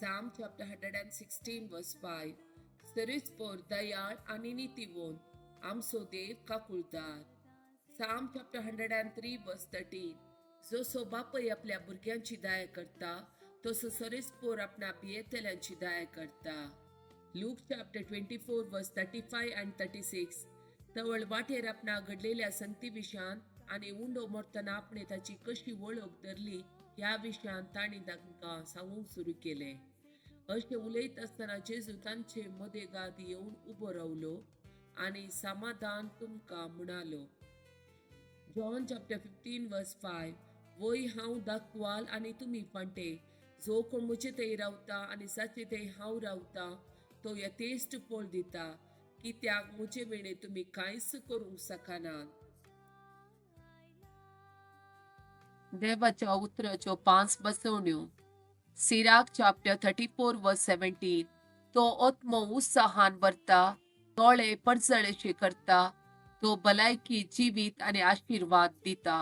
Psalm chapter 116 verse 5. Serispoor Dayal आणि नीतिवोन, आमचो देव काकुळदार. Psalm chapter 103 verse 13. जसो बापय आपल्या भुरग्यांची दया करता, तसो सरीसपोर आपणा भियेतल्यांची दया करता. Luke chapter 24 verse 35 and 36. तवळ वाटेर आपणा घडलेल्या संगती विशयान आणि उंडो मरतना आपणे ताची कशी वळख धरली ह्या विशयान ताणी तांकां सांगूंक सुरू केले. अशें उलयत आसतना जेजू तांचे मदेगाद येवन उबो रावलो आणि समाधान तुमकां म्हणालो. John chapter 15 verse 5. वय हांव दाखवाल आणि तुम्ही फांटे. जो कोण म्हजे थंय रावता आणि साचे थंय हांव रावता तो यथेश्ट फळ दिता, कित्याक म्हजे वेळे तुम्ही कांयच करूंक शकनात. देवाच्या उतराच्यो 5 बसवण्यो. सिराक chapter 34 verse 17. तो आत्मो उत्साहान भरता, दोळे पडजळेशे करता, तो भलायकी, जीवित आणि आशीर्वाद दिता.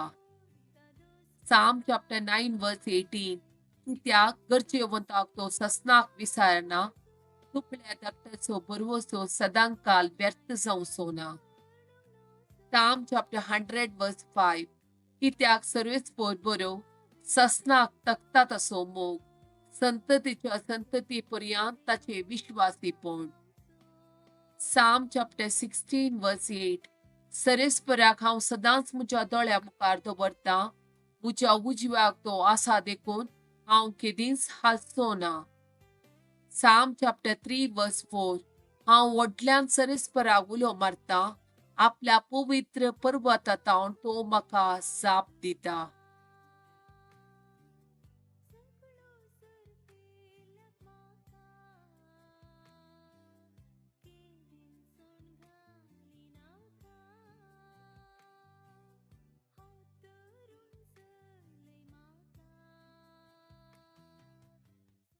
Psalm chapter 9 verse 18. कित्याक गरजेवंताक तो ससनाक विसारना, तुपल्या धाकट्याचो बरवसो सदांकाल व्यर्थ जावचो ना. Psalm chapter 100 verse 5. कित्याक सर्वेस्पोर बरो, ससनाक तकता तसो मोग, संततीच्या संतती पर्यंत ताचे विश्वासीपण. Psalm chapter 16 verse 8. सरेस्पराक हांव सदांच म्हज्या दोळ्या मुखार दवरता, म्हज्या उजव्याक तो आसा देखून हांव केदींच हालचो ना. Psalm chapter 3 verse 4. हांव व्हडल्यान सरेस्पराक उलो मारता, आपल्या पवित्र पर्वतांतावन तो म्हाका जाप दिता.